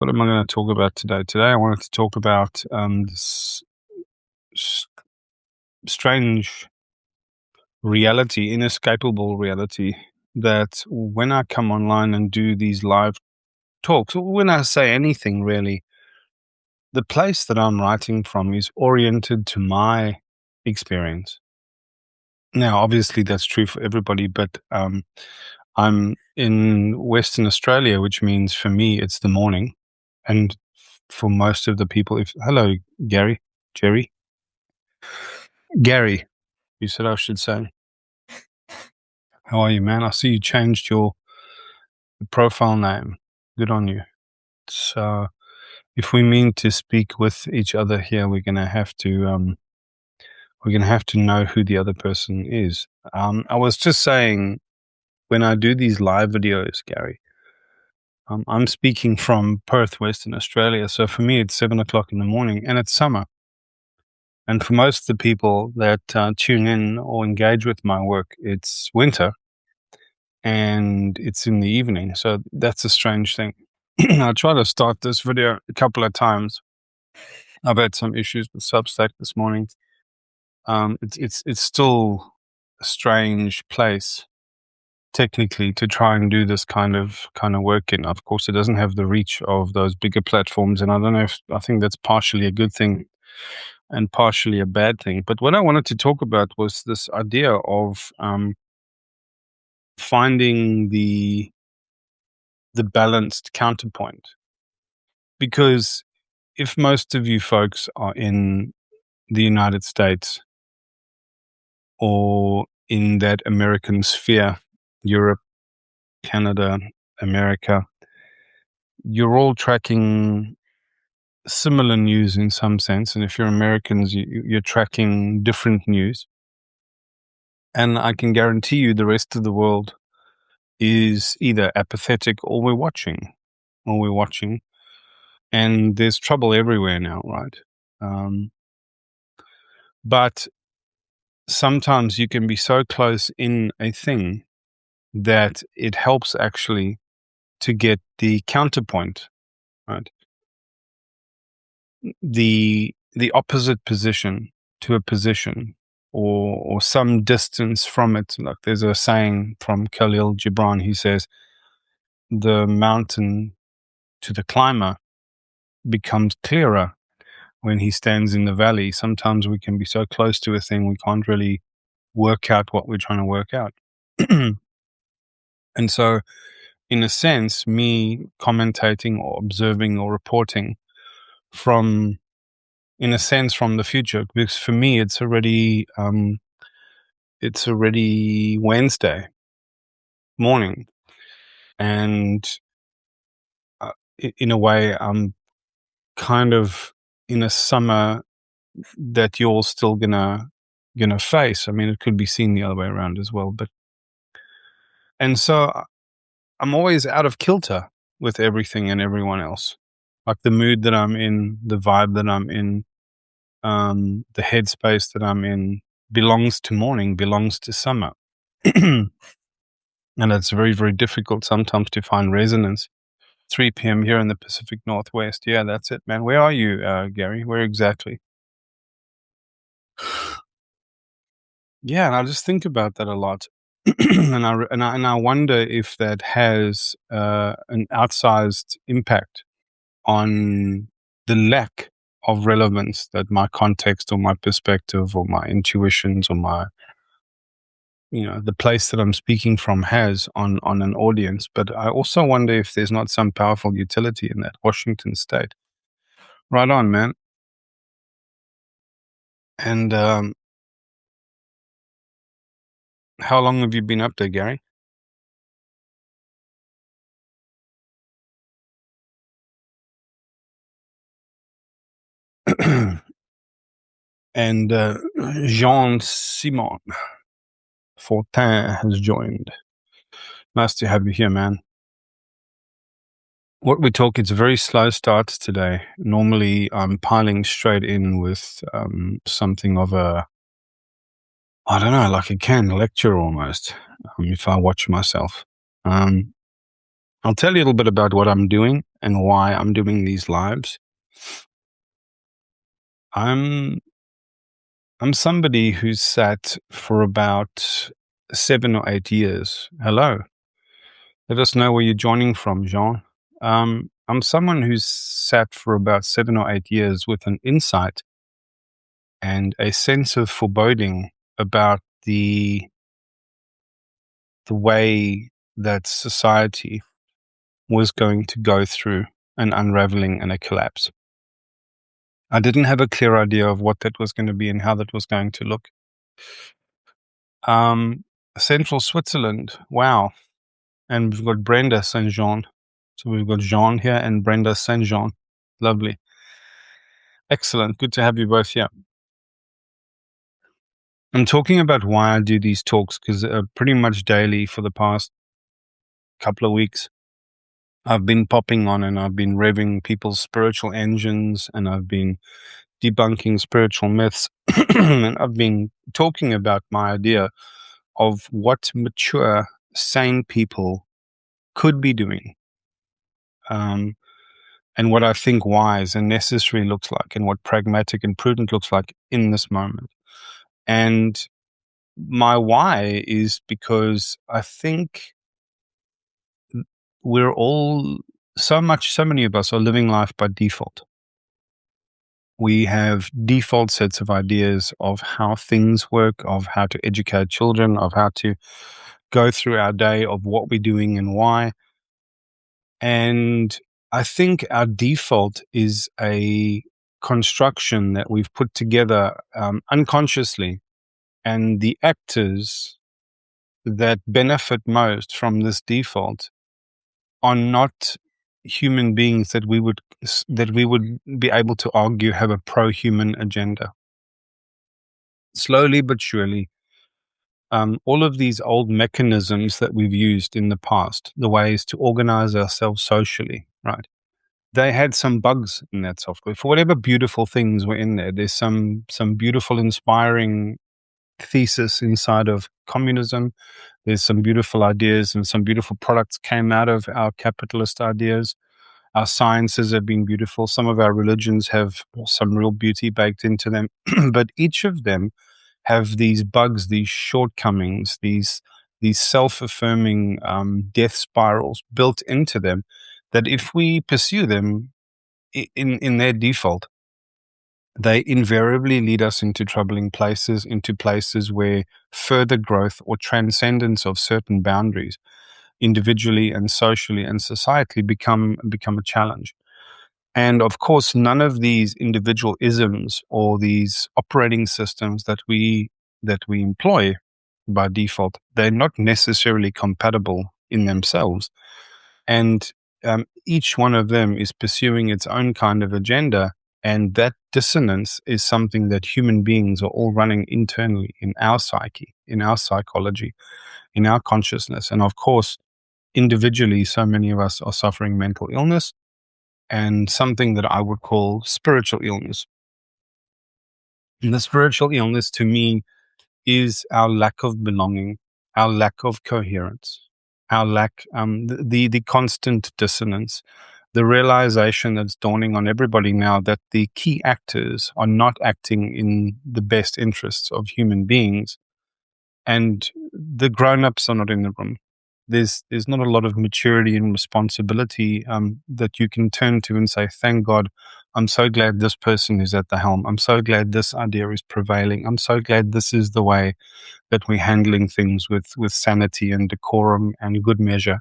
What am I going to talk about today? Today, I wanted to talk about this s- strange reality, inescapable reality that when I come online and do these live talks, or when I say anything really, the place that I'm writing from is oriented to my experience. Now, obviously, that's true for everybody, but I'm in Western Australia, which means for me, it's the morning. And for most of the people, hello, Gary, Jerry, Gary, you said I should say. How are you, man? I see you changed your profile name. Good on you. So, if we mean to speak with each other here, we're gonna have to know who the other person is. I was just saying, when I do these live videos, Gary, I'm speaking from Perth, Western Australia. So for me, it's 7 o'clock in the morning, and it's summer. And for most of the people that tune in or engage with my work, it's winter and it's in the evening. So that's a strange thing. I tried to start this video a couple of times. I've had some issues with Substack this morning. It's still a strange place technically to try and do this kind of work in. Of course, it doesn't have the reach of those bigger platforms, and I think that's partially a good thing and partially a bad thing. But what I wanted to talk about was this idea of finding the balanced counterpoint. Because if most of you folks are in the United States or in that American sphere, Europe, Canada, America, you're all tracking similar news in some sense. And if you're Americans, you're tracking different news. And I can guarantee you the rest of the world is either apathetic or we're watching. And there's trouble everywhere now, right? But sometimes you can be so close in a thing that it helps actually to get the counterpoint, right? The opposite position to a position, or some distance from it. Like there's a saying from Khalil Gibran. He says, the mountain to the climber becomes clearer when he stands in the valley. Sometimes we can be so close to a thing we can't really work out what we're trying to work out. And so, in a sense, me commentating or observing or reporting from the future, because for me it's already Wednesday morning, and in a way I'm kind of in a summer that you're still gonna face. I mean, it could be seen the other way around as well, and so I'm always out of kilter with everything and everyone else. Like the mood that I'm in, the vibe that I'm in, the headspace that I'm in belongs to morning, belongs to summer. And it's very, very difficult sometimes to find resonance. 3 p.m. here in the Pacific Northwest. Yeah, that's it, man. Where are you, Gary? Where exactly? Yeah, and I just think about that a lot. and I wonder if that has an outsized impact on the lack of relevance that my context or my perspective or my intuitions or my, the place that I'm speaking from has on an audience. But I also wonder if there's not some powerful utility in that. Washington State. Right on, man. And how long have you been up there, Gary? And Jean-Simon Fortin has joined. Nice to have you here, man. What we talk, it's a very slow start today. Normally, I'm piling straight in with something of a, I don't know, like a canned lecture almost, if I watch myself. I'll tell you a little bit about what I'm doing and why I'm doing these lives. I'm somebody who's sat for about 7 or 8 years. Hello. Let us know where you're joining from, Jean. I'm someone who's sat for about 7 or 8 years with an insight and a sense of foreboding about the way that society was going to go through an unraveling and a collapse. I didn't have a clear idea of what that was going to be and how that was going to look. Central Switzerland, wow. And we've got Brenda St. Jean. So we've got Jean here and Brenda St. Jean. Lovely. Excellent. Good to have you both here. I'm talking about why I do these talks because pretty much daily for the past couple of weeks, I've been popping on and I've been revving people's spiritual engines and I've been debunking spiritual myths and I've been talking about my idea of what mature, sane people could be doing. And what I think wise and necessary looks like and what pragmatic and prudent looks like in this moment. And my why is because I think we're all so many of us are living life by default. We have default sets of ideas of how things work, of how to educate children, of how to go through our day, of what we're doing and why. And I think our default is a construction that we've put together unconsciously. And the actors that benefit most from this default are not human beings that we would be able to argue have a pro-human agenda. Slowly but surely, all of these old mechanisms that we've used in the past, the ways to organize ourselves socially, right? They had some bugs in that software. For whatever beautiful things were in there, there's some beautiful, inspiring thesis inside of communism. There's some beautiful ideas and some beautiful products came out of our capitalist ideas. Our sciences have been beautiful. Some of our religions have some real beauty baked into them. But each of them have these bugs, these shortcomings, these self-affirming death spirals built into them that if we pursue them in their default, they invariably lead us into troubling places, into places where further growth or transcendence of certain boundaries, individually and socially and societally, become a challenge. And of course, none of these individual isms or these operating systems that we employ by default, they're not necessarily compatible in themselves. And each one of them is pursuing its own kind of agenda. And that dissonance is something that human beings are all running internally in our psyche, in our psychology, in our consciousness. And of course, individually, so many of us are suffering mental illness and something that I would call spiritual illness. And the spiritual illness to me is our lack of belonging, our lack of coherence, our lack, the constant dissonance, the realization that's dawning on everybody now that the key actors are not acting in the best interests of human beings, and the grown-ups are not in the room. There's not a lot of maturity and responsibility that you can turn to and say, thank God, I'm so glad this person is at the helm. I'm so glad this idea is prevailing. I'm so glad this is the way that we're handling things with sanity and decorum and good measure.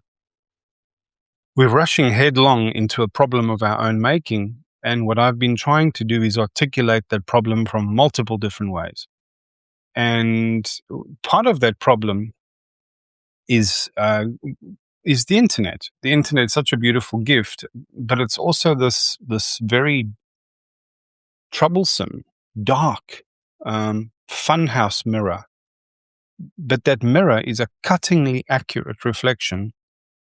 We're rushing headlong into a problem of our own making. And what I've been trying to do is articulate that problem from multiple different ways. And part of that problem is the internet. The internet is such a beautiful gift, but it's also this very troublesome, dark, funhouse mirror. But that mirror is a cuttingly accurate reflection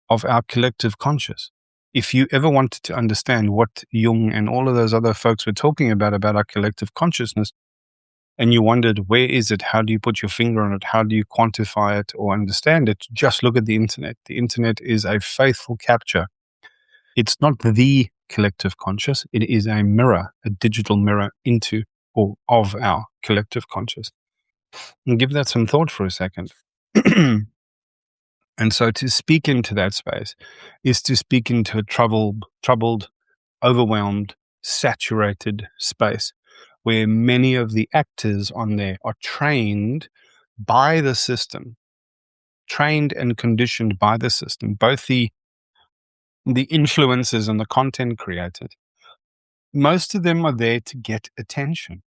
of our collective conscious. If you ever wanted to understand what Jung and all of those other folks were talking about our collective consciousness, and you wondered, where is it? How do you put your finger on it? How do you quantify it or understand it? Just look at the internet. The internet is a faithful capture. It's not the collective conscious. It is a mirror, a digital mirror into or of our collective conscious. And give that some thought for a second. And so to speak into that space is to speak into a troubled, overwhelmed, saturated space where many of the actors on there are trained by the system, trained and conditioned by the system, both the influencers and the content creators. Most of them are there to get attention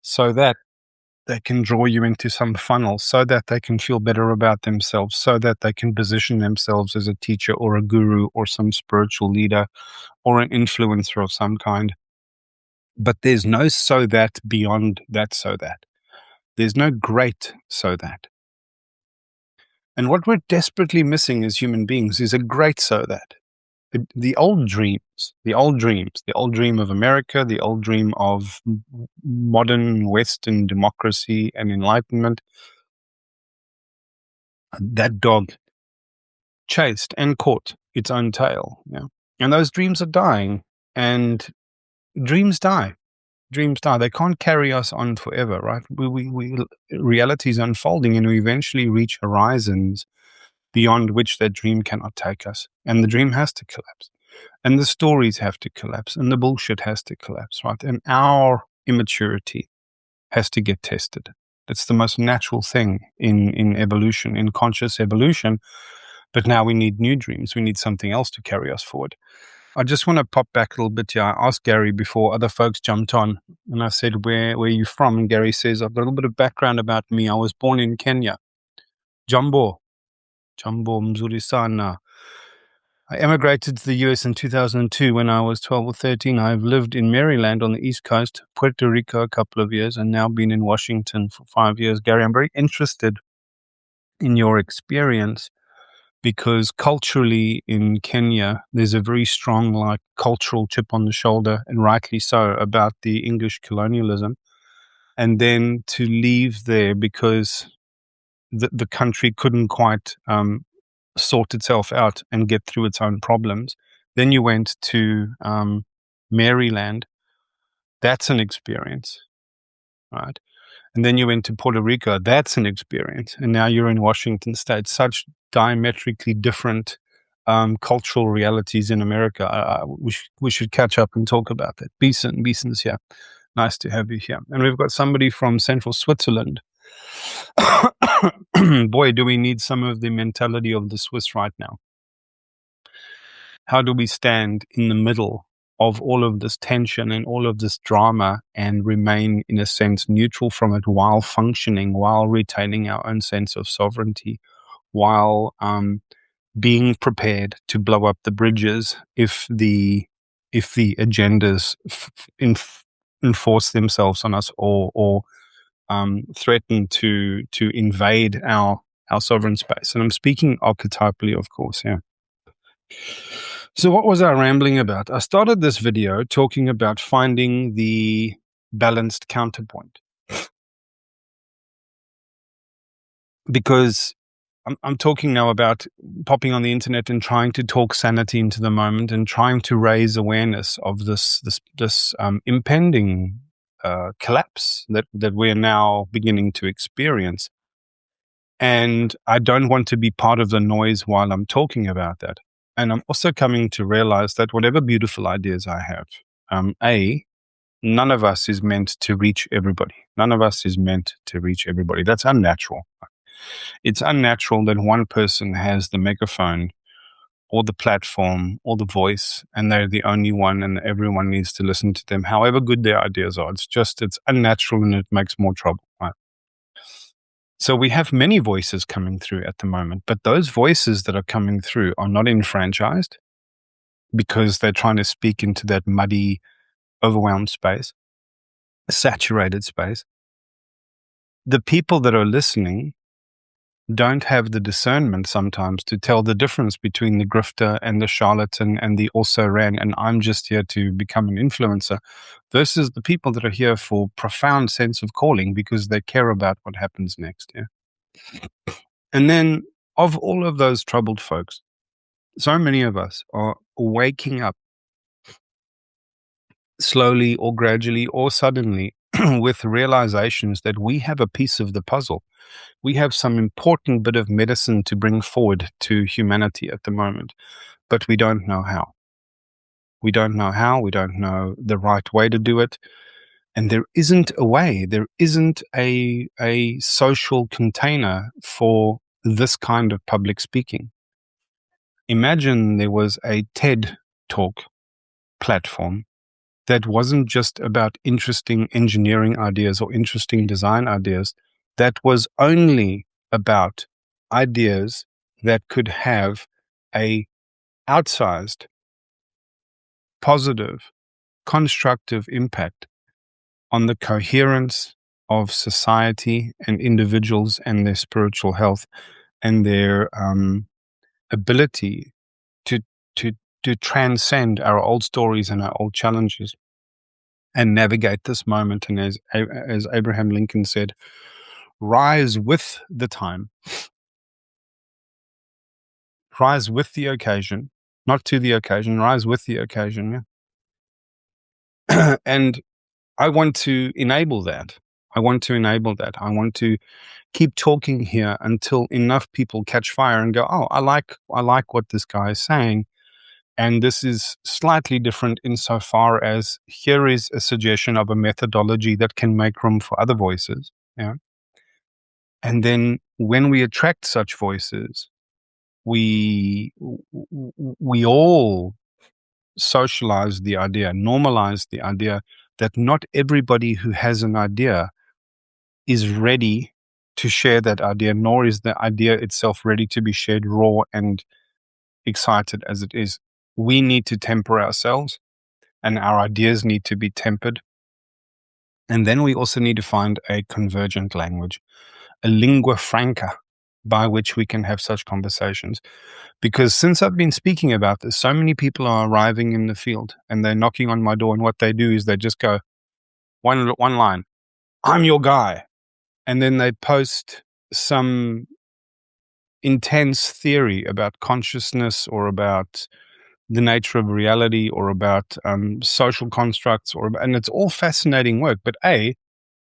so that they can draw you into some funnel, so that they can feel better about themselves, so that they can position themselves as a teacher or a guru or some spiritual leader or an influencer of some kind. But there's no so that beyond that so that. There's no great so that. And what we're desperately missing as human beings is a great so that. The old dream of America, the old dream of modern Western democracy and enlightenment, that dog chased and caught its own tail. Yeah. And those dreams are dying, and dreams die. Dreams die. They can't carry us on forever, right? Reality is unfolding, and we eventually reach horizons beyond which that dream cannot take us. And the dream has to collapse. And the stories have to collapse, and the bullshit has to collapse, right? And our immaturity has to get tested. That's the most natural thing in evolution, in conscious evolution. But now we need new dreams. We need something else to carry us forward. I just want to pop back a little bit here. I asked Gary before other folks jumped on, and I said, where are you from? And Gary says, I've got a little bit of background about me. I was born in Kenya. Jambo mzuri sana. I emigrated to the US in 2002 when I was 12 or 13. I've lived in Maryland on the East Coast, Puerto Rico a couple of years, and now been in Washington for 5 years. Gary, I'm very interested in your experience because culturally in Kenya, there's a very strong cultural chip on the shoulder, and rightly so, about the English colonialism. And then to leave there because the country couldn't quite sort itself out and get through its own problems. Then you went to Maryland. That's an experience, right? And then you went to Puerto Rico. That's an experience. And now you're in Washington State. Such diametrically different cultural realities in America. We should catch up and talk about that. Beeson's here. Nice to have you here. And we've got somebody from central Switzerland. Boy, do we need some of the mentality of the Swiss right now. How do we stand in the middle of all of this tension and all of this drama and remain, in a sense, neutral from it while functioning, while retaining our own sense of sovereignty, while being prepared to blow up the bridges if the agendas enforce themselves on us or threaten to invade our sovereign space. And I'm speaking archetypally, of course, yeah. So what was I rambling about? I started this video talking about finding the balanced counterpoint. Because I'm talking now about popping on the internet and trying to talk sanity into the moment and trying to raise awareness of this impending collapse that we're now beginning to experience. And I don't want to be part of the noise while I'm talking about that. And I'm also coming to realize that whatever beautiful ideas I have, none of us is meant to reach everybody. None of us is meant to reach everybody. That's unnatural. It's unnatural that one person has the megaphone or the platform or the voice and they're the only one and everyone needs to listen to them, however good their ideas are. It's unnatural and it makes more trouble. Right? So we have many voices coming through at the moment, but those voices that are coming through are not enfranchised because they're trying to speak into that muddy, overwhelmed space, saturated space. The people that are listening don't have the discernment sometimes to tell the difference between the grifter and the charlatan and the also ran, and I'm just here to become an influencer, versus the people that are here for profound sense of calling because they care about what happens next. Yeah. And then of all of those troubled folks, so many of us are waking up slowly or gradually or suddenly with realizations that we have a piece of the puzzle. We have some important bit of medicine to bring forward to humanity at the moment, but we don't know how. We don't know how. We don't know the right way to do it. And there isn't a way. There isn't a social container for this kind of public speaking. Imagine there was a TED Talk platform that wasn't just about interesting engineering ideas or interesting design ideas, that was only about ideas that could have a outsized, positive, constructive impact on the coherence of society and individuals and their spiritual health and their ability to to to transcend our old stories and our old challenges and navigate this moment. And as Abraham Lincoln said, rise with the time, rise with the occasion, not to the occasion, rise with the occasion. Yeah? And I want to enable that. I want to enable that. I want to keep talking here until enough people catch fire and go, oh, I like what this guy is saying. And this is slightly different insofar as here is a suggestion of a methodology that can make room for other voices. Yeah. And then when we attract such voices, we all socialize the idea, normalize the idea that not everybody who has an idea is ready to share that idea, nor is the idea itself ready to be shared raw and excited as it is. We need to temper ourselves, and our ideas need to be tempered. And then we also need to find a convergent language, a lingua franca by which we can have such conversations. Because since I've been speaking about this, so many people are arriving in the field and they're knocking on my door, and what they do is they just go, one line, I'm your guy. And then they post some intense theory about consciousness or about the nature of reality or about social constructs, and it's all fascinating work. But A,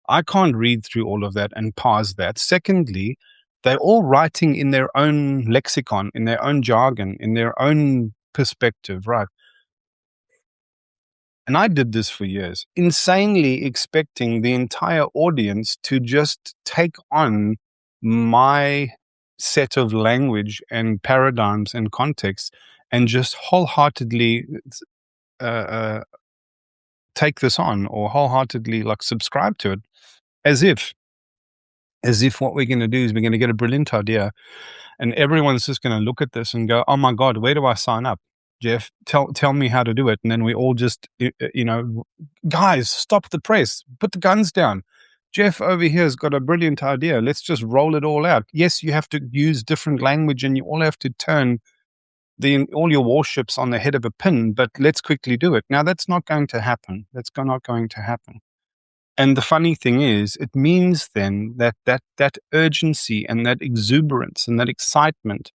I can't read through all of that and parse that. Secondly, they're all writing in their own lexicon, in their own jargon, in their own perspective, right? And I did this for years, insanely expecting the entire audience to just take on my set of language and paradigms and contexts and just wholeheartedly take this on, or wholeheartedly like subscribe to it, as if what we're going to do is we're going to get a brilliant idea and everyone's just going to look at this and go, oh my God, where do I sign up? Jeff, tell me how to do it. And then we all just, guys, stop the press, put the guns down. Jeff over here has got a brilliant idea. Let's just roll it all out. Yes, you have to use different language and you all have to turn all your warships on the head of a pin, but let's quickly do it. Now, that's not going to happen. That's not going to happen. And the funny thing is, it means then that urgency and that exuberance and that excitement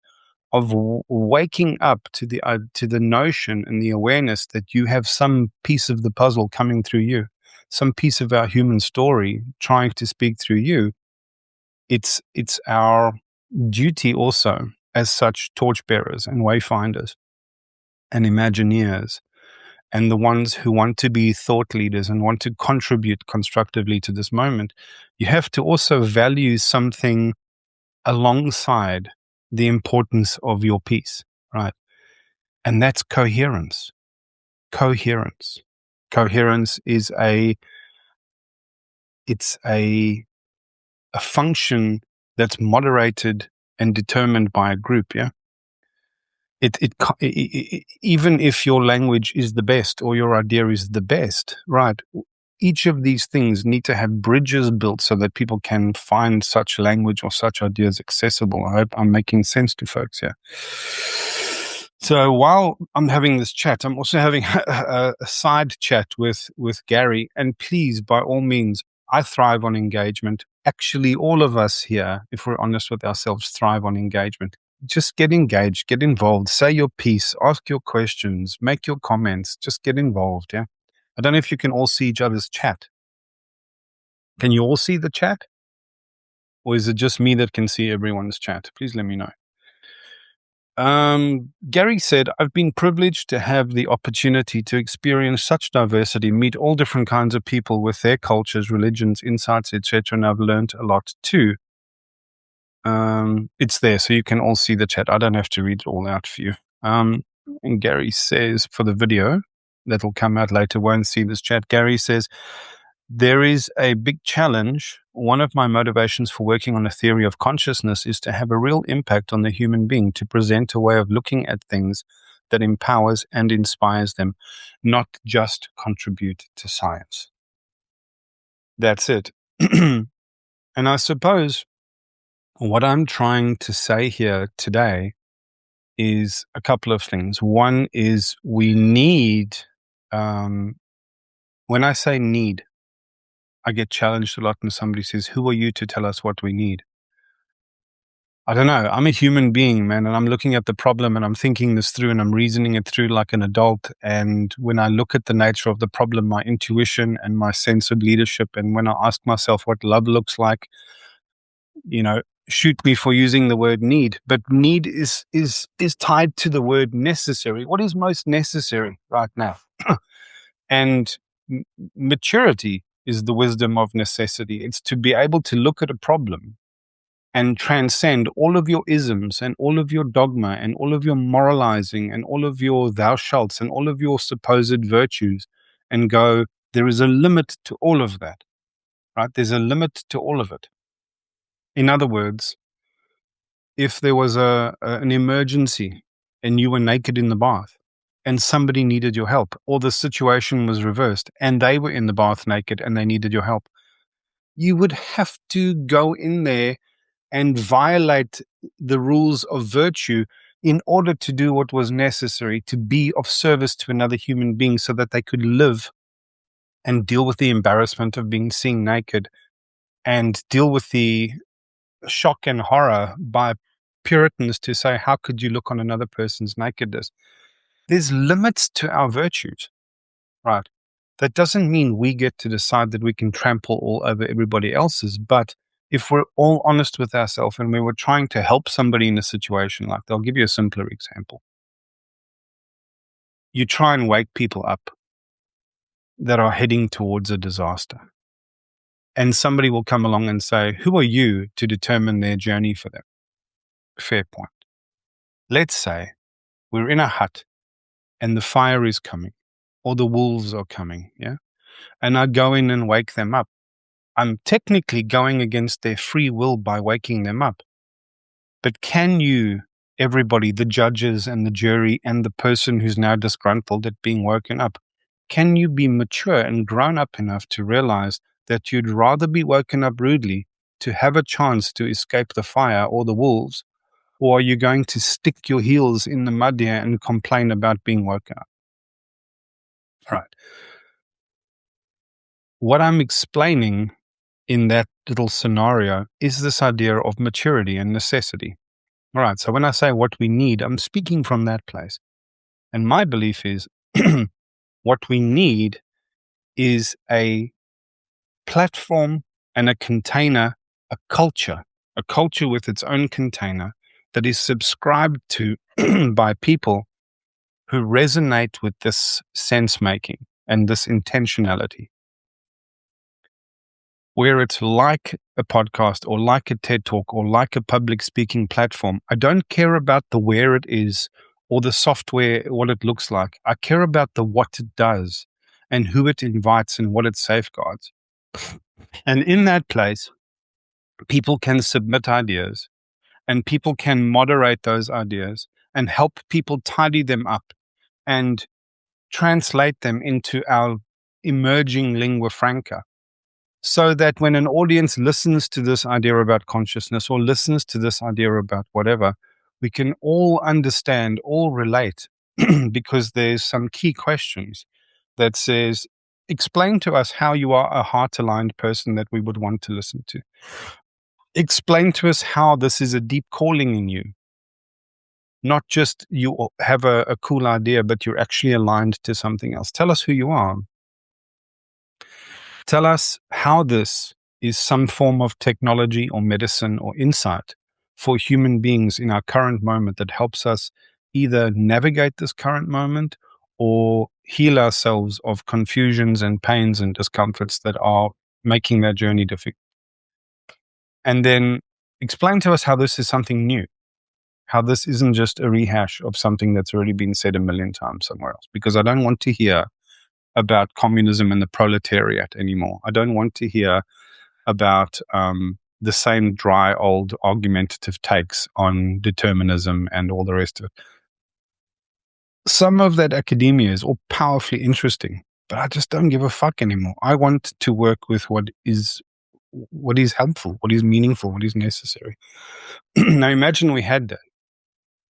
of waking up to the notion and the awareness that you have some piece of the puzzle coming through you, some piece of our human story trying to speak through you. It's our duty also as such torchbearers and wayfinders and imagineers and the ones who want to be thought leaders and want to contribute constructively to this moment. You have to also value something alongside the importance of your piece, right? And that's coherence. Coherence is a function that's moderated and determined by a group. Yeah. Even if your language is the best or your idea is the best, right? each of these things need to have bridges built so that people can find such language or such ideas accessible. I hope I'm making sense to folks here. So while I'm having this chat, I'm also having a side chat with Gary. And please, by all means, I thrive on engagement. Actually, all of us here, if we're honest with ourselves, thrive on engagement. Just get engaged, get involved, say your piece, ask your questions, make your comments, just get involved. Yeah. I don't know if you can all see each other's chat. Can you all see the chat? Or is it just me that can see everyone's chat? Please let me know. Gary said, I've been privileged to have the opportunity to experience such diversity, meet all different kinds of people with their cultures, religions, insights, etc. And I've learned a lot too. It's there, so you can all see the chat. I don't have to read it all out for you. And Gary says, for the video that'll come out later, won't see this chat. Gary says, there is a big challenge. One of my motivations for working on a theory of consciousness is to have a real impact on the human being, to present a way of looking at things that empowers and inspires them, not just contribute to science. That's it. And I suppose what I'm trying to say here today is a couple of things. One is we need, when I say need, I get challenged a lot when somebody says, who are you to tell us what we need? I don't know. I'm a human being, man, and I'm looking at the problem and I'm thinking this through and I'm reasoning it through like an adult. And when I look at the nature of the problem, my intuition and my sense of leadership, and when I ask myself what love looks like, shoot me for using the word need, but need is tied to the word necessary. What is most necessary right now? And maturity is the wisdom of necessity. It's to be able to look at a problem and transcend all of your isms and all of your dogma and all of your moralizing and all of your thou shalts and all of your supposed virtues and go, there is a limit to all of that, right? There's a limit to all of it. In other words, if there was an emergency and you were naked in the bath and somebody needed your help, or the situation was reversed and they were in the bath naked and they needed your help, you would have to go in there and violate the rules of virtue in order to do what was necessary to be of service to another human being so that they could live and deal with the embarrassment of being seen naked and deal with the shock and horror by Puritans to say, how could you look on another person's nakedness? There's limits to our virtues, right? That doesn't mean we get to decide that we can trample all over everybody else's, but if we're all honest with ourselves and we were trying to help somebody in a situation like that, I'll give you a simpler example. You try and wake people up that are heading towards a disaster. And somebody will come along and say, who are you to determine their journey for them? Fair point. Let's say we're in a hut and the fire is coming or the wolves are coming, yeah? And I go in and wake them up. I'm technically going against their free will by waking them up. But can you, everybody, the judges and the jury and the person who's now disgruntled at being woken up, can you be mature and grown up enough to realize that you'd rather be woken up rudely to have a chance to escape the fire or the wolves, or are you going to stick your heels in the mud here and complain about being woken up? All right. What I'm explaining in that little scenario is this idea of maturity and necessity. All right. So when I say what we need, I'm speaking from that place. And my belief is what we need is a platform and a container, a culture with its own container that is subscribed to by people who resonate with this sense making and this intentionality. Where it's like a podcast or like a TED Talk or like a public speaking platform, I don't care about the where it is or the software, what it looks like. I care about the what it does and who it invites and what it safeguards. And in that place, people can submit ideas and people can moderate those ideas and help people tidy them up and translate them into our emerging lingua franca, so that when an audience listens to this idea about consciousness or listens to this idea about whatever, we can all understand, all relate, because there's some key questions that says, explain to us how you are a heart-aligned person that we would want to listen to. Explain to us how this is a deep calling in you. Not just you have a cool idea, but you're actually aligned to something else. Tell us who you are. Tell us how this is some form of technology or medicine or insight for human beings in our current moment that helps us either navigate this current moment or heal ourselves of confusions and pains and discomforts that are making that journey difficult. And then explain to us how this is something new, how this isn't just a rehash of something that's already been said a million times somewhere else, because I don't want to hear about communism and the proletariat anymore. I don't want to hear about the same dry old argumentative takes on determinism and all the rest of it. Some of that academia is all powerfully interesting, but I just don't give a fuck anymore. I want to work with what is helpful, what is meaningful, what is necessary. Now imagine we had that.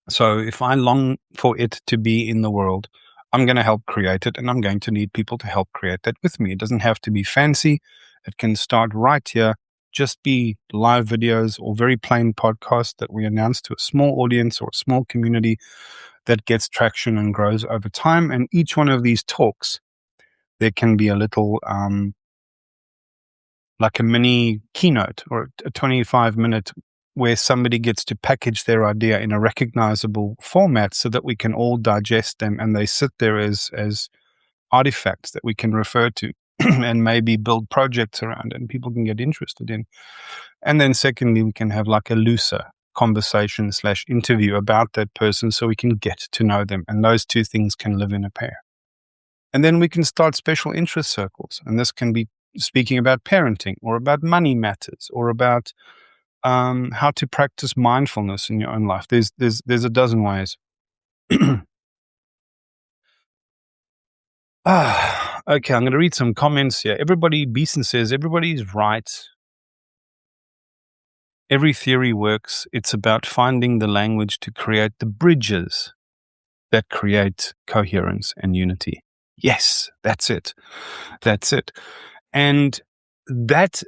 So if I long for it to be in the world, I'm going to help create it, and I'm going to need people to help create that with me. It doesn't have to be fancy. It can start right here, just be live videos or very plain podcasts that we announce to a small audience or a small community that gets traction and grows over time. And each one of these talks, there can be a little, like a mini keynote or a 25-minute where somebody gets to package their idea in a recognizable format so that we can all digest them and they sit there as artifacts that we can refer to and maybe build projects around and people can get interested in. And then secondly, we can have like a looser conversation / interview about that person so we can get to know them. And those two things can live in a pair. And then we can start special interest circles. And this can be speaking about parenting or about money matters or about how to practice mindfulness in your own life. There's a dozen ways. Okay, I'm going to read some comments here. Beeson says, everybody's right. Every theory works. It's about finding the language to create the bridges that create coherence and unity. Yes, that's it. That's it. And that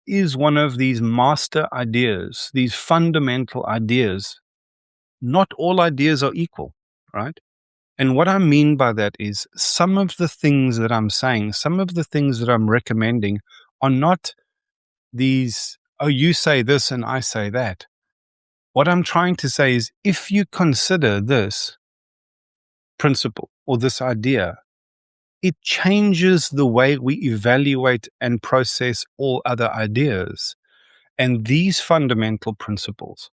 is one of these master ideas, these fundamental ideas. Not all ideas are equal, right? And what I mean by that is some of the things that I'm saying, some of the things that I'm recommending are not these, oh, you say this and I say that. What I'm trying to say is if you consider this principle or this idea, it changes the way we evaluate and process all other ideas. And these fundamental principles,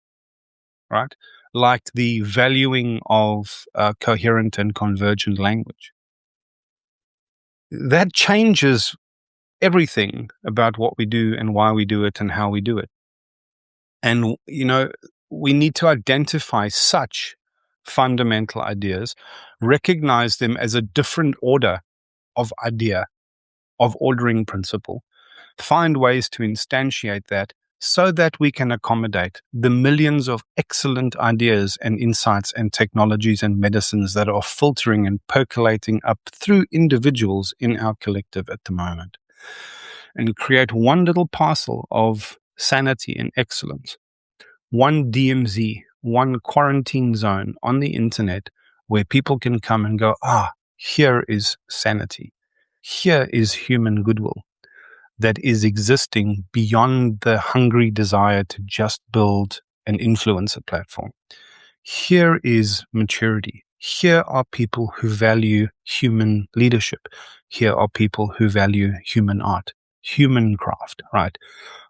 right, like the valuing of coherent and convergent language, that changes everything about what we do and why we do it and how we do it. And, we need to identify such fundamental ideas, recognize them as a different order of idea, of ordering principle, find ways to instantiate that so that we can accommodate the millions of excellent ideas and insights and technologies and medicines that are filtering and percolating up through individuals in our collective at the moment, and create one little parcel of sanity and excellence, one DMZ, one quarantine zone on the internet where people can come and go, here is sanity. Here is human goodwill that is existing beyond the hungry desire to just build an influencer platform. Here is maturity. Here are people who value human leadership. Here are people who value human art, human craft, right?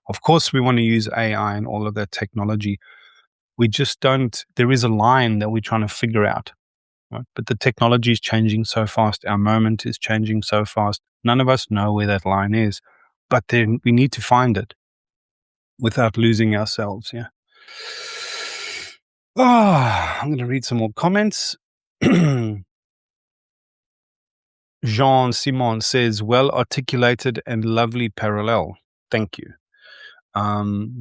Of course, we want to use AI and all of that technology. We just don't, there is a line that we're trying to figure out. Right? But the technology is changing so fast. Our moment is changing so fast. None of us know where that line is, but then we need to find it without losing ourselves. Yeah. I'm going to read some more comments. Jean Simon says, well articulated and lovely parallel. Thank you.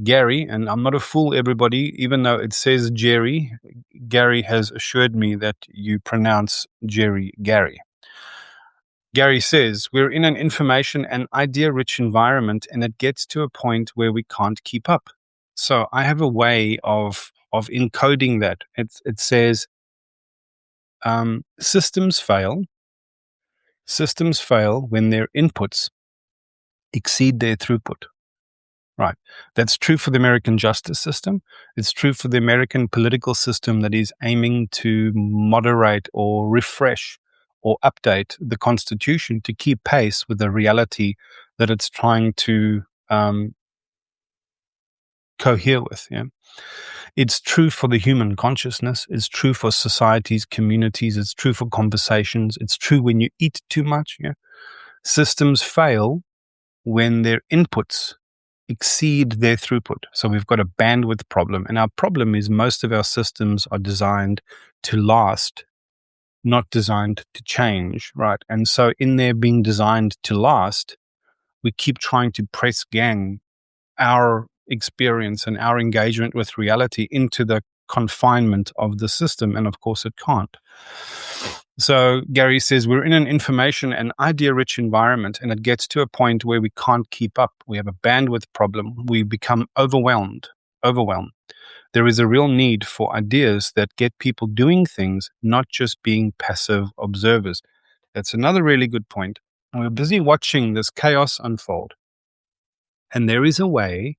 Gary, and I'm not a fool, everybody, even though it says Jerry, Gary has assured me that you pronounce Jerry Gary. Gary says, we're in an information and idea-rich environment, and it gets to a point where we can't keep up. So I have a way of encoding that. It says, systems fail. Systems fail when their inputs exceed their throughput. Right. That's true for the American justice system. It's true for the American political system that is aiming to moderate or refresh or update the Constitution to keep pace with the reality that it's trying to cohere with. Yeah. It's true for the human consciousness. It's true for societies, communities. It's true for conversations. It's true when you eat too much. Yeah. Systems fail when their inputs exceed their throughput. So we've got a bandwidth problem. And our problem is most of our systems are designed to last, not designed to change, right? And so in there being designed to last, we keep trying to press gang our experience and our engagement with reality into the confinement of the system. And of course it can't. So Gary says, we're in an information and idea-rich environment, and it gets to a point where we can't keep up. We have a bandwidth problem. We become overwhelmed. There is a real need for ideas that get people doing things, not just being passive observers. That's another really good point. We're busy watching this chaos unfold. And there is a way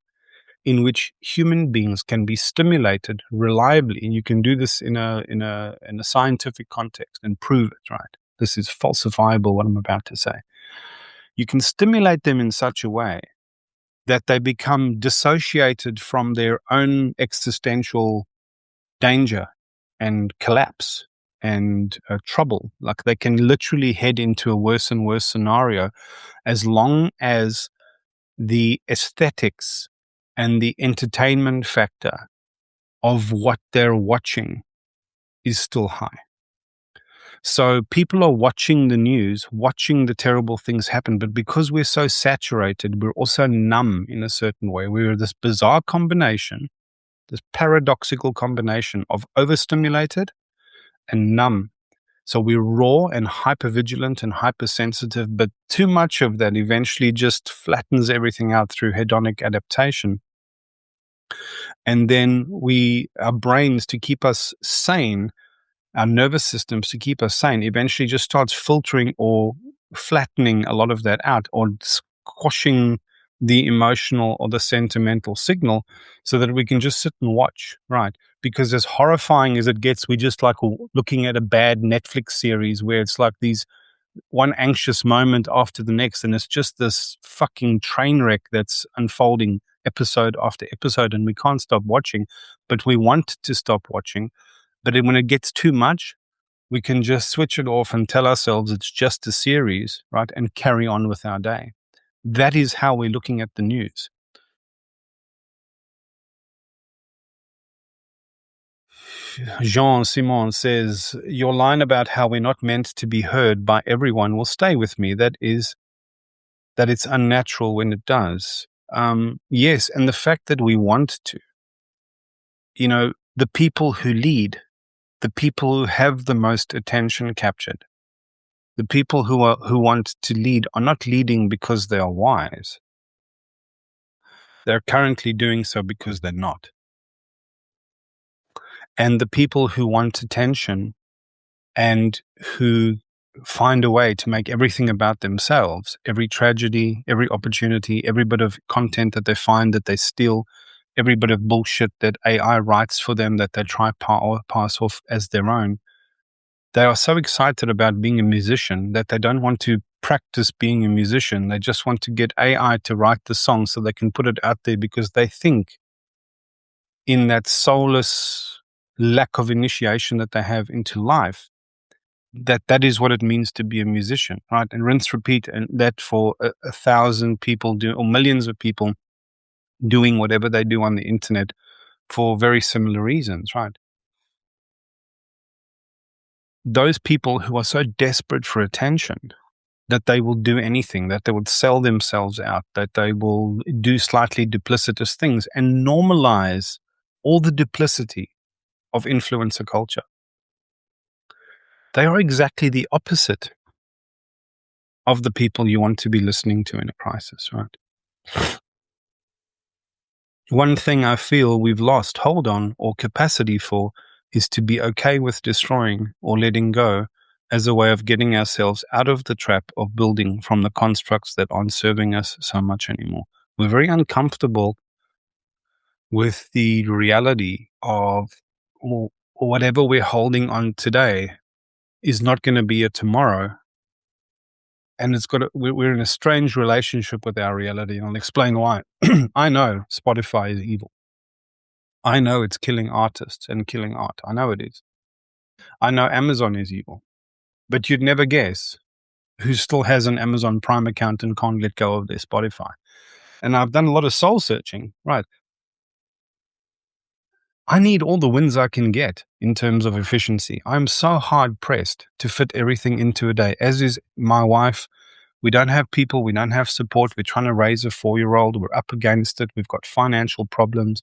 in which human beings can be stimulated reliably, and you can do this in a scientific context and prove it, right? This is falsifiable, what I'm about to say. You can stimulate them in such a way that they become dissociated from their own existential danger and collapse and trouble. Like they can literally head into a worse and worse scenario as long as the aesthetics and the entertainment factor of what they're watching is still high. So people are watching the news, watching the terrible things happen, but because we're so saturated, we're also numb in a certain way. We're this bizarre combination, this paradoxical combination of overstimulated and numb. So we're raw and hypervigilant and hypersensitive, but too much of that eventually just flattens everything out through hedonic adaptation. And then our brains, to keep us sane, our nervous systems to keep us sane, eventually just starts filtering or flattening a lot of that out, or squashing the emotional or the sentimental signal, so that we can just sit and watch, right? Because as horrifying as it gets, we just like looking at a bad Netflix series where it's like these one anxious moment after the next, and it's just this fucking train wreck that's unfolding episode after episode, and we can't stop watching, but we want to stop watching. But when it gets too much, we can just switch it off and tell ourselves it's just a series, right? And carry on with our day. That is how we're looking at the news. Jean Simon says, your line about how we're not meant to be heard by everyone will stay with me. That it's unnatural when it does. Yes, and the fact that we want to, the people who lead, the people who have the most attention captured, the people who want to lead are not leading because they are wise. They're currently doing so because they're not. And the people who want attention and who find a way to make everything about themselves, every tragedy, every opportunity, every bit of content that they find that they steal, every bit of bullshit that AI writes for them that they try pass off as their own, they are so excited about being a musician that they don't want to practice being a musician. They just want to get AI to write the song so they can put it out there, because they think in that soulless lack of initiation that they have into life, that is what it means to be a musician, right? And rinse, repeat, and that for 1,000 people or millions of people doing whatever they do on the internet for very similar reasons, right? Those people who are so desperate for attention that they will do anything, that they would sell themselves out, that they will do slightly duplicitous things and normalize all the duplicity of influencer culture. They are exactly the opposite of the people you want to be listening to in a crisis, right? One thing I feel we've lost hold on or capacity for is to be okay with destroying or letting go as a way of getting ourselves out of the trap of building from the constructs that aren't serving us so much anymore. We're very uncomfortable with the reality of whatever we're holding on today is not going to be a tomorrow. And we're in a strange relationship with our reality. And I'll explain why. I know Spotify is evil. I know it's killing artists and killing art. I know it is. I know Amazon is evil. But you'd never guess who still has an Amazon Prime account and can't let go of their Spotify. And I've done a lot of soul searching, right? I need all the wins I can get in terms of efficiency. I'm so hard pressed to fit everything into a day, as is my wife. We don't have people. We don't have support. We're trying to raise a 4-year-old. We're up against it. We've got financial problems.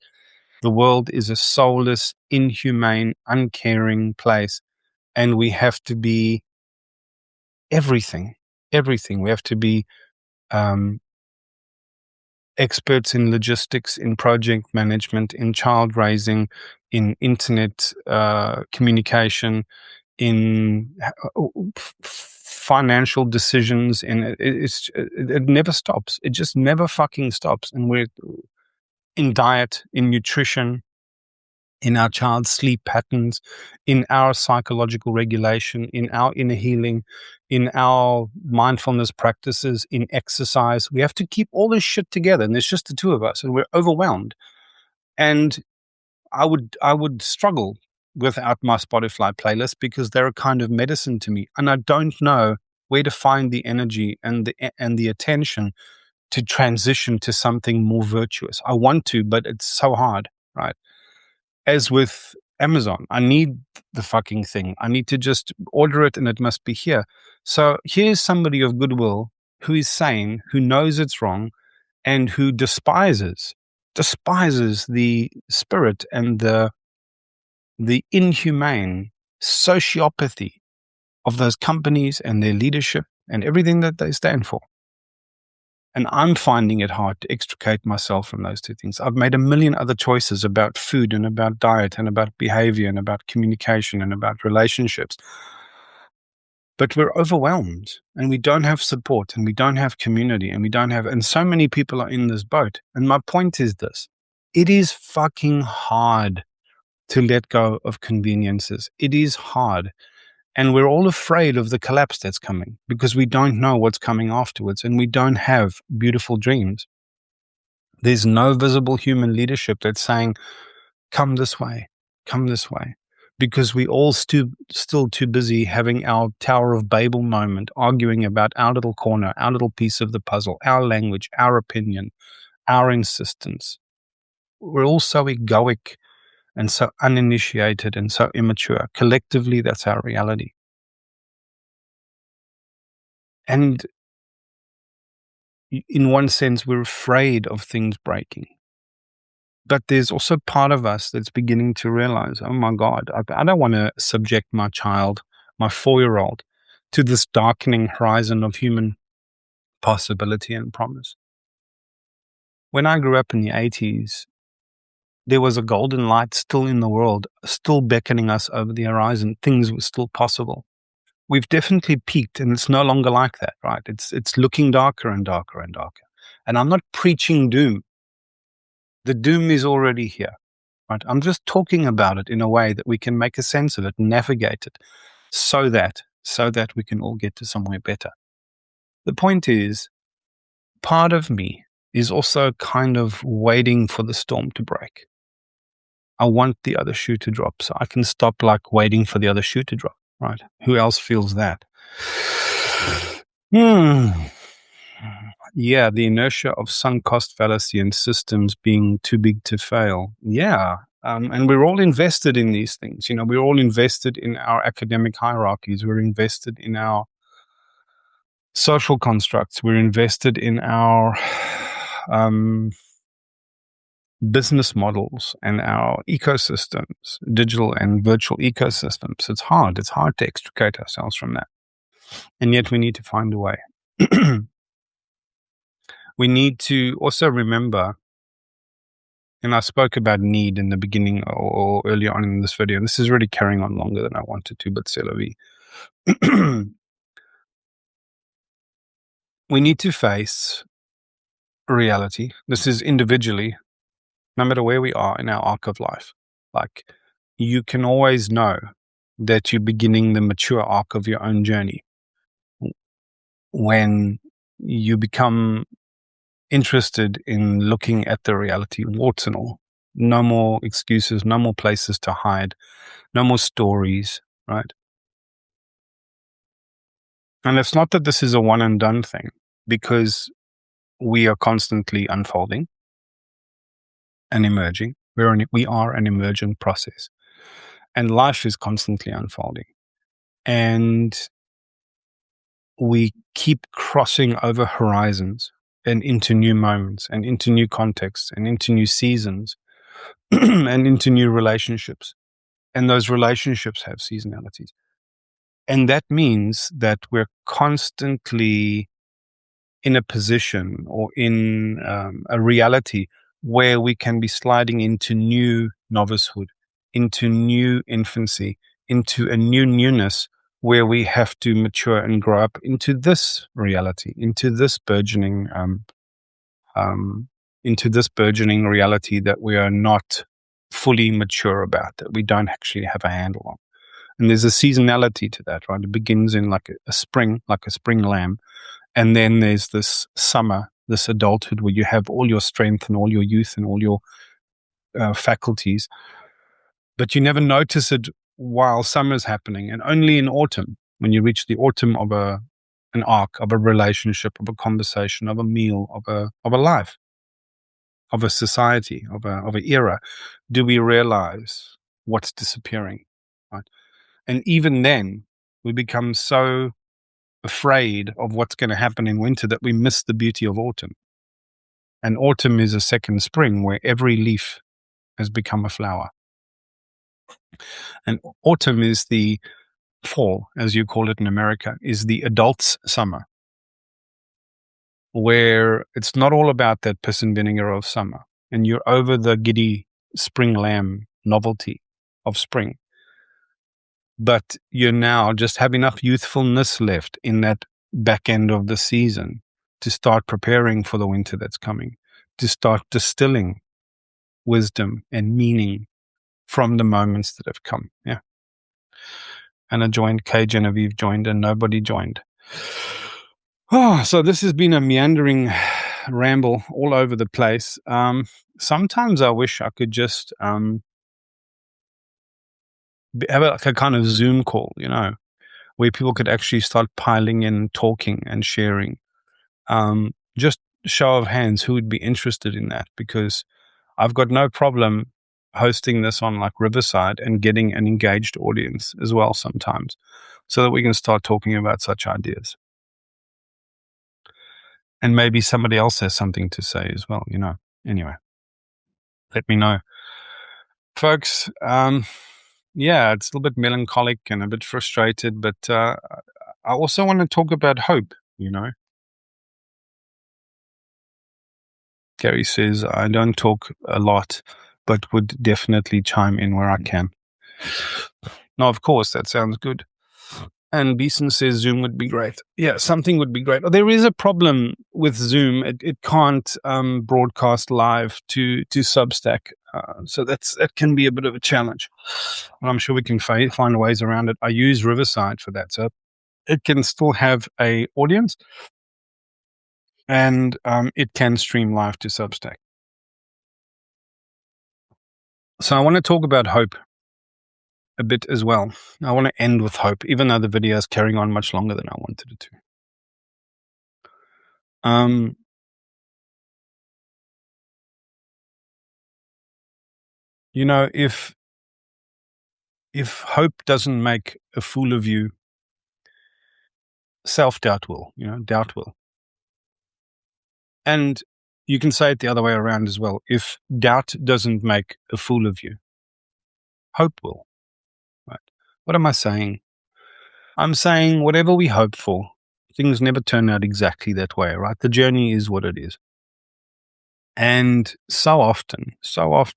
The world is a soulless, inhumane, uncaring place. And we have to be everything. We have to be experts in logistics, in project management, in child raising, in internet communication, in financial decisions. And it never stops. It just never fucking stops. And we're in diet, in nutrition, in our child's sleep patterns, in our psychological regulation, in our inner healing, in our mindfulness practices, in exercise. We have to keep all this shit together, and there's just the two of us, and we're overwhelmed. And I would struggle without my Spotify playlist because they're a kind of medicine to me, and I don't know where to find the energy and the attention to transition to something more virtuous. I want to, but it's so hard, right? As with Amazon, I need the fucking thing. I need to just order it and it must be here. So here's somebody of goodwill who is sane, who knows it's wrong, and who despises the spirit and the inhumane sociopathy of those companies and their leadership and everything that they stand for. And I'm finding it hard to extricate myself from those two things. I've made a million other choices about food and about diet and about behavior and about communication and about relationships. But we're overwhelmed and we don't have support and we don't have community and so many people are in this boat. And my point is this: it is fucking hard to let go of conveniences. It is hard. And we're all afraid of the collapse that's coming because we don't know what's coming afterwards and we don't have beautiful dreams. There's no visible human leadership that's saying, come this way, because we all still too busy having our Tower of Babel moment, arguing about our little corner, our little piece of the puzzle, our language, our opinion, our insistence. We're all so egoic and so uninitiated and so immature. Collectively, that's our reality. And in one sense, we're afraid of things breaking. But there's also part of us that's beginning to realize, oh my God, I don't want to subject my child, my 4-year-old, to this darkening horizon of human possibility and promise. When I grew up in the 80s, there was a golden light still in the world, still beckoning us over the horizon. Things were still possible. We've definitely peaked, and it's no longer like that, right? It's looking darker and darker and darker. And I'm not preaching doom. The doom is already here, right? I'm just talking about it in a way that we can make a sense of it, navigate it, so that we can all get to somewhere better. The point is, part of me is also kind of waiting for the storm to break. I want the other shoe to drop so I can stop waiting for the other shoe to drop. Right? Who else feels that? Yeah, the inertia of sunk cost fallacy and systems being too big to fail. Yeah. And we're all invested in these things. We're all invested in our academic hierarchies. We're invested in our social constructs. We're invested in our business models and our ecosystems, digital and virtual ecosystems. It's hard. It's hard to extricate ourselves from that. And yet we need to find a way. We need to also remember, and I spoke about need in the beginning or earlier on in this video, and this is really carrying on longer than I wanted to, but c'est la vie. We need to face reality. This is individually, no matter where we are in our arc of life. Like, you can always know that you're beginning the mature arc of your own journey when you become interested in looking at the reality, warts and all. No more excuses, no more places to hide, no more stories, right? And it's not that this is a one and done thing, because we are constantly unfolding and emerging. We are an emergent process, and life is constantly unfolding. And we keep crossing over horizons and into new moments and into new contexts and into new seasons and into new relationships. And those relationships have seasonalities. And that means that we're constantly in a position or in a reality where we can be sliding into new novicehood, into new infancy, into a new newness where we have to mature and grow up into this reality, into this burgeoning reality that we are not fully mature about, that we don't actually have a handle on. And there's a seasonality to that, right? It begins in like a spring lamb. And then there's this summer, this adulthood where you have all your strength and all your youth and all your faculties. But you never notice it while summer's happening. And only in autumn, when you reach the autumn of an arc, of a relationship, of a conversation, of a meal, of a life, of a society, of an era, do we realize what's disappearing, right? And even then, we become so afraid of what's going to happen in winter that we miss the beauty of autumn. And autumn is a second spring where every leaf has become a flower. And autumn is the fall, as you call it in America, is the adult's summer, where it's not all about that piss and vinegar of summer. And you're over the giddy spring lamb novelty of spring. But you now just have enough youthfulness left in that back end of the season to start preparing for the winter that's coming, to start distilling wisdom and meaning from the moments that have come. Yeah. Anna joined, Kay Genevieve joined, and nobody joined. Oh, so this has been a meandering ramble all over the place. Sometimes I wish I could just have a kind of Zoom call, where people could actually start piling in, talking and sharing. Just show of hands, who would be interested in that? Because I've got no problem hosting this on like Riverside and getting an engaged audience as well sometimes, so that we can start talking about such ideas. And maybe somebody else has something to say as well, Anyway, let me know. Folks, yeah, it's a little bit melancholic and a bit frustrated, but I also want to talk about hope, Gary says, I don't talk a lot, but would definitely chime in where I can. No, of course, that sounds good. And Beeson says Zoom would be great. Yeah, something would be great. There is a problem with Zoom. It can't broadcast live to Substack. So that can be a bit of a challenge. But I'm sure we can find ways around it. I use Riverside for that. So it can still have a audience, and it can stream live to Substack. So I want to talk about hope a bit as well. I want to end with hope, even though the video is carrying on much longer than I wanted it to. If hope doesn't make a fool of you, self-doubt will, doubt will. And you can say it the other way around as well. If doubt doesn't make a fool of you, hope will. Right? What am I saying? I'm saying whatever we hope for, things never turn out exactly that way, right? The journey is what it is. And so often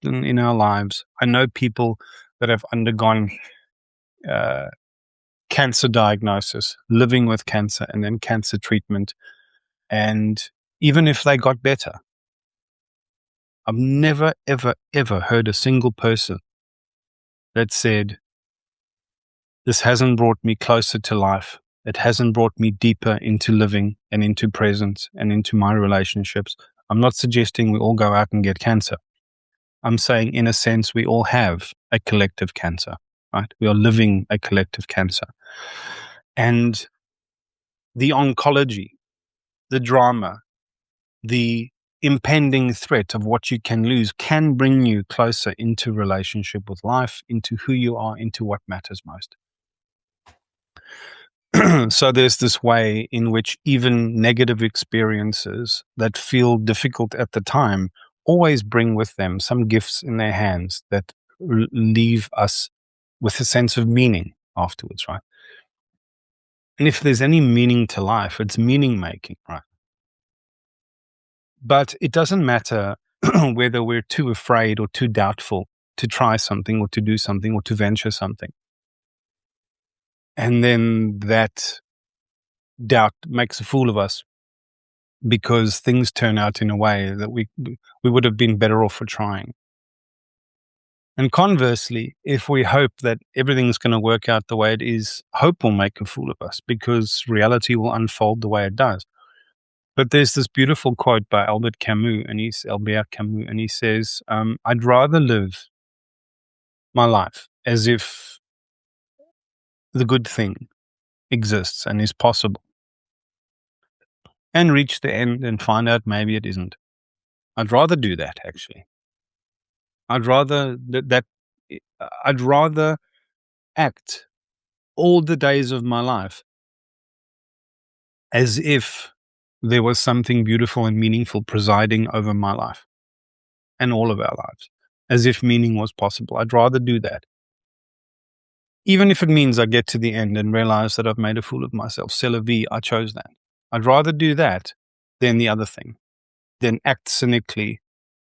in our lives, I know people that have undergone cancer diagnosis, living with cancer, and then cancer treatment. And even if they got better, I've never, ever, ever heard a single person that said, this hasn't brought me closer to life. It hasn't brought me deeper into living and into presence and into my relationships. I'm not suggesting we all go out and get cancer. I'm saying, in a sense, we all have a collective cancer, right? We are living a collective cancer. And the oncology, the drama, the impending threat of what you can lose can bring you closer into relationship with life, into who you are, into what matters most. So there's this way in which even negative experiences that feel difficult at the time always bring with them some gifts in their hands that leave us with a sense of meaning afterwards, right? And if there's any meaning to life, it's meaning making, right? But it doesn't matter whether we're too afraid or too doubtful to try something or to do something or to venture something. And then that doubt makes a fool of us because things turn out in a way that we would have been better off for trying. And conversely, if we hope that everything's going to work out the way it is, hope will make a fool of us because reality will unfold the way it does. But there's this beautiful quote by Albert Camus, and he says, I'd rather live my life as if the good thing exists and is possible, and reach the end and find out maybe it isn't. I'd rather do that, actually. I'd rather I'd rather act all the days of my life as if there was something beautiful and meaningful presiding over my life and all of our lives, as if meaning was possible. I'd rather do that. Even if it means I get to the end and realize that I've made a fool of myself. C'est la vie, I chose that. I'd rather do that than the other thing, than act cynically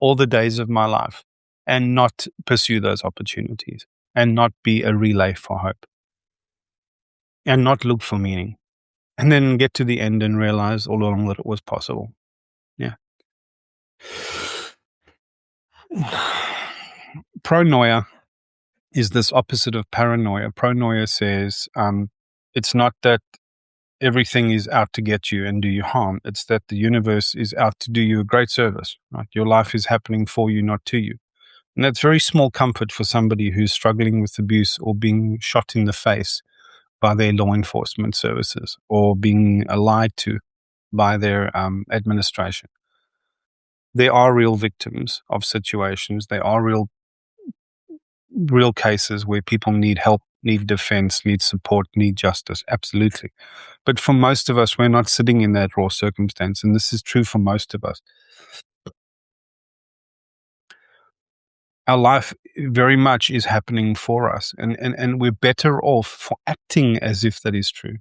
all the days of my life and not pursue those opportunities and not be a relay for hope and not look for meaning and then get to the end and realize all along that it was possible. Yeah. Pronoia is this opposite of paranoia. Pronoia says it's not that everything is out to get you and do you harm. It's that the universe is out to do you a great service. Right? Your life is happening for you, not to you. And that's very small comfort for somebody who's struggling with abuse or being shot in the face by their law enforcement services or being lied to by their administration. There are real victims of situations. There are real cases where people need help, need defense, need support, need justice. Absolutely. But for most of us, we're not sitting in that raw circumstance. And this is true for most of us. Our life very much is happening for us. And we're better off for acting as if that is true.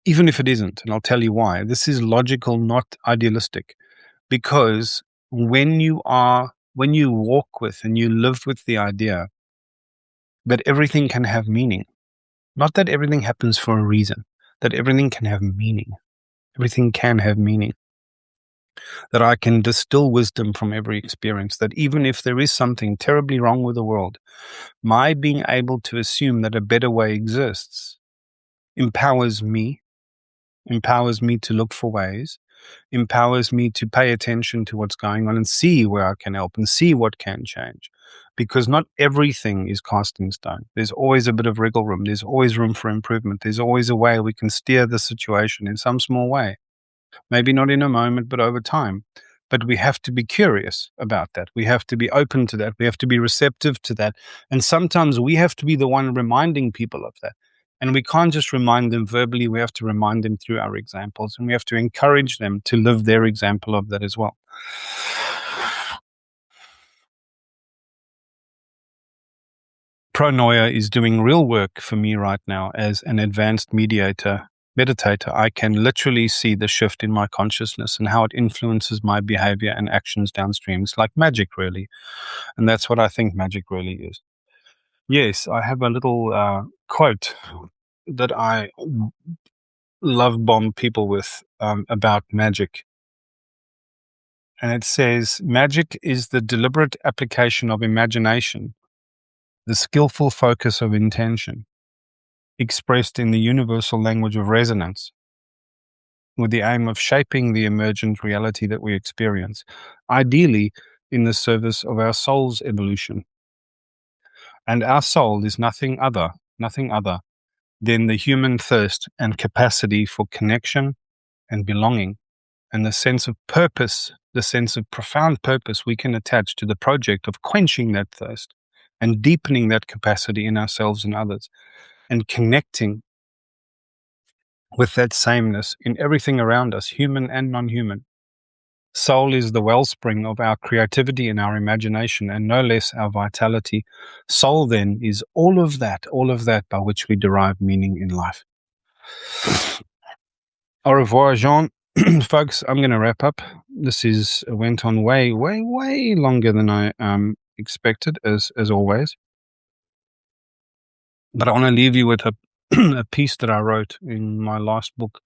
Even if it isn't. And I'll tell you why. This is logical, not idealistic. Because when you walk with and you live with the idea that everything can have meaning, not that everything happens for a reason, that everything can have meaning. Everything can have meaning. That I can distill wisdom from every experience, that even if there is something terribly wrong with the world, my being able to assume that a better way exists empowers me to look for ways, empowers me to pay attention to what's going on and see where I can help and see what can change. Because not everything is cast in stone. There's always a bit of wriggle room. There's always room for improvement. There's always a way we can steer the situation in some small way. Maybe not in a moment, but over time. But we have to be curious about that. We have to be open to that. We have to be receptive to that. And sometimes we have to be the one reminding people of that. And we can't just remind them verbally, we have to remind them through our examples, and we have to encourage them to live their example of that as well. Pronoia is doing real work for me right now as an advanced meditator. I can literally see the shift in my consciousness and how it influences my behavior and actions downstream. It's like magic, really. And that's what I think magic really is. Yes, I have a little quote that I love bomb people with about magic. And it says, magic is the deliberate application of imagination, the skillful focus of intention, expressed in the universal language of resonance, with the aim of shaping the emergent reality that we experience, ideally in the service of our soul's evolution. And our soul is nothing other than the human thirst and capacity for connection and belonging, and the sense of purpose, the sense of profound purpose we can attach to the project of quenching that thirst and deepening that capacity in ourselves and others, and connecting with that sameness in everything around us, human and non-human. Soul is the wellspring of our creativity and our imagination, and no less our vitality. Soul, then, is all of that by which we derive meaning in life. Au revoir, Jean. Folks, I'm going to wrap up. This went on way longer than I expected, as always. But I want to leave you with a piece that I wrote in my last book.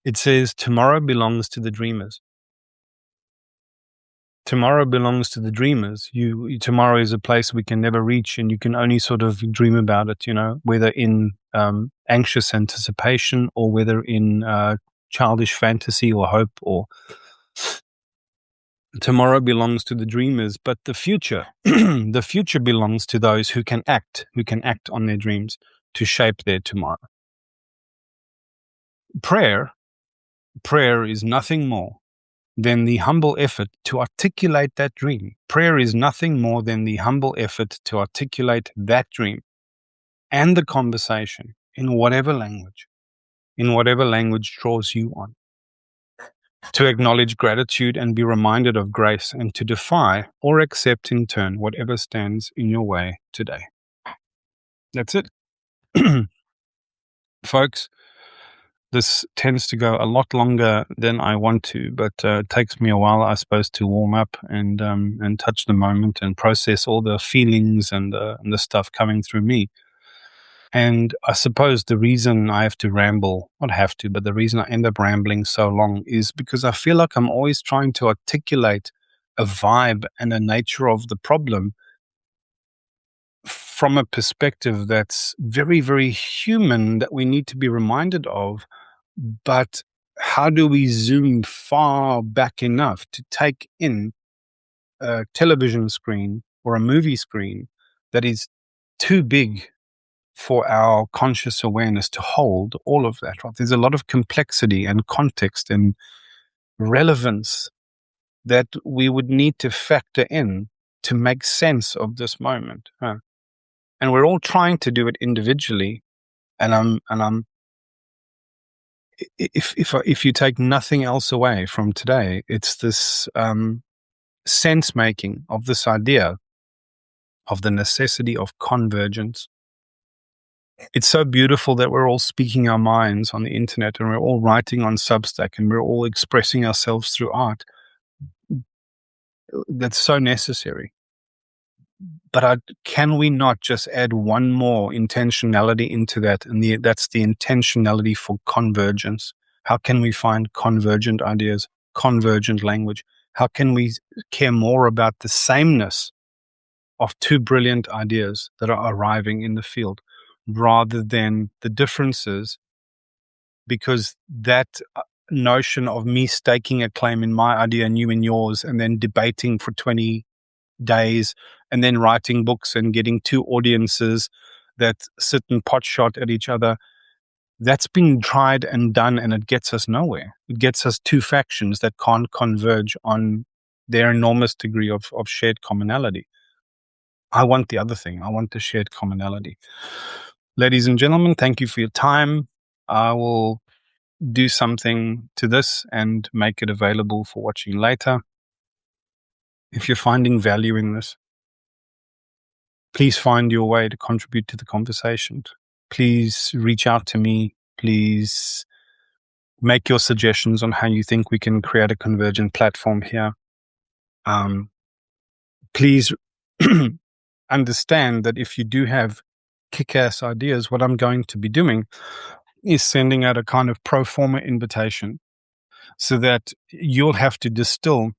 It says, tomorrow belongs to the dreamers. Tomorrow belongs to the dreamers. Tomorrow is a place we can never reach, and you can only sort of dream about it, whether in anxious anticipation or whether in childish fantasy or hope. Or tomorrow belongs to the dreamers, but the future, the future belongs to those who can act on their dreams to shape their tomorrow. Prayer is nothing more than the humble effort to articulate that dream. Prayer is nothing more than the humble effort to articulate that dream and the conversation in whatever language draws you on. To acknowledge gratitude and be reminded of grace, and to defy or accept in turn whatever stands in your way today. That's it. Folks, this tends to go a lot longer than I want to, but it takes me a while, I suppose, to warm up and touch the moment and process all the feelings and the stuff coming through me. And I suppose the reason I have to ramble, not have to, but the reason I end up rambling so long is because I feel like I'm always trying to articulate a vibe and a nature of the problem from a perspective that's very, very human, that we need to be reminded of. But how do we zoom far back enough to take in a television screen or a movie screen that is too big for our conscious awareness to hold all of that, right? There's a lot of complexity and context and relevance that we would need to factor in to make sense of this moment. And we're all trying to do it individually. And if you take nothing else away from today, it's this sense making of this idea of the necessity of convergence. It's so beautiful that we're all speaking our minds on the internet, and we're all writing on Substack, and we're all expressing ourselves through art. That's so necessary. But can we not just add one more intentionality into that? And that's the intentionality for convergence. How can we find convergent ideas, convergent language? How can we care more about the sameness of two brilliant ideas that are arriving in the field, rather than the differences? Because that notion of me staking a claim in my idea and you in yours, and then debating for 20 days, and then writing books and getting two audiences that sit and potshot at each other, that's been tried and done, and it gets us nowhere. It gets us two factions that can't converge on their enormous degree of shared commonality. I want the other thing. I want the shared commonality. ladies and gentlemen, thank you for your time. I will do something to this and make it available for watching later. If you're finding value in this, please find your way to contribute to the conversation. Please reach out to me. Please make your suggestions on how you think we can create a convergent platform here. Please understand that if you do have kick-ass ideas, what I'm going to be doing is sending out a kind of pro forma invitation so that you'll have to distill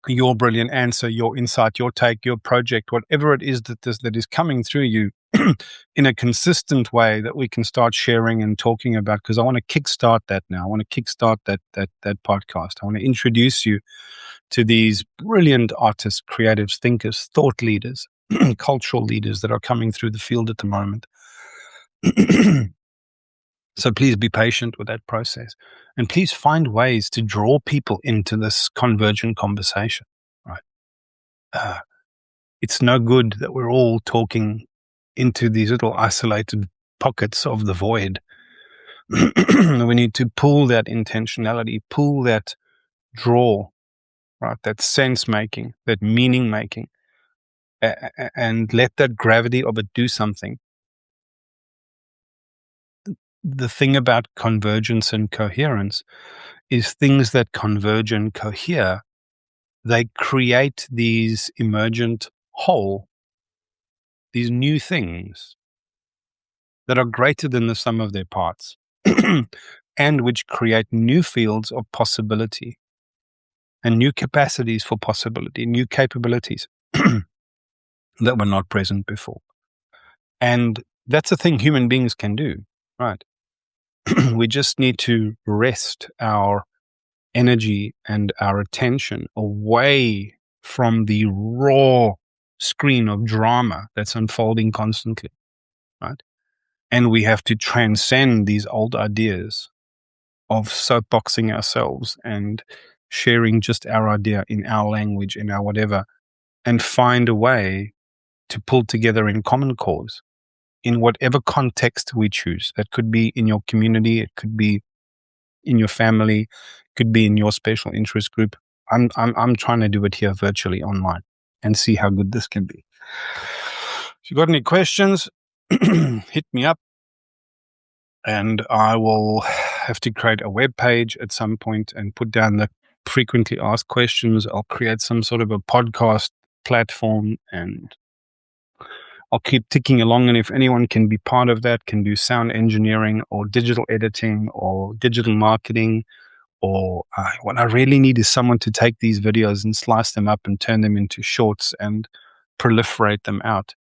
your brilliant answer, your insight, your take, your project, whatever it is that is coming through you in a consistent way that we can start sharing and talking about. Because I want to kickstart that now. I want to kickstart that podcast. I want to introduce you to these brilliant artists, creatives, thinkers, thought leaders, cultural leaders that are coming through the field at the moment. So please be patient with that process, and please find ways to draw people into this convergent conversation. Right? It's no good that we're all talking into these little isolated pockets of the void. We need to pull that intentionality, pull that draw, right? That sense making, that meaning making, and let that gravity of it do something. The thing about convergence and coherence is things that converge and cohere, they create these emergent whole, these new things that are greater than the sum of their parts and which create new fields of possibility and new capacities for possibility, new capabilities that were not present before. And that's a thing human beings can do, right? We just need to rest our energy and our attention away from the raw screen of drama that's unfolding constantly, right? And we have to transcend these old ideas of soapboxing ourselves and sharing just our idea in our language, in our whatever, and find a way to pull together in common cause in whatever context we choose. That could be in your community, it could be in your family, it could be in your special interest group. I'm trying to do it here virtually online and see how good this can be. If you got any questions, hit me up, and I will have to create a web page at some point and put down the frequently asked questions. I'll create some sort of a podcast platform, and I'll keep ticking along. And if anyone can be part of that, can do sound engineering or digital editing or digital marketing, or what I really need is someone to take these videos and slice them up and turn them into shorts and proliferate them out,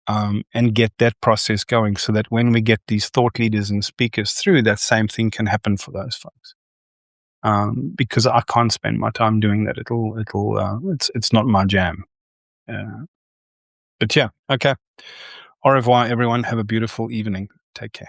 and get that process going so that when we get these thought leaders and speakers through, that same thing can happen for those folks. Because I can't spend my time doing that. It's not my jam. But yeah, okay. Au revoir, everyone. Have a beautiful evening. Take care.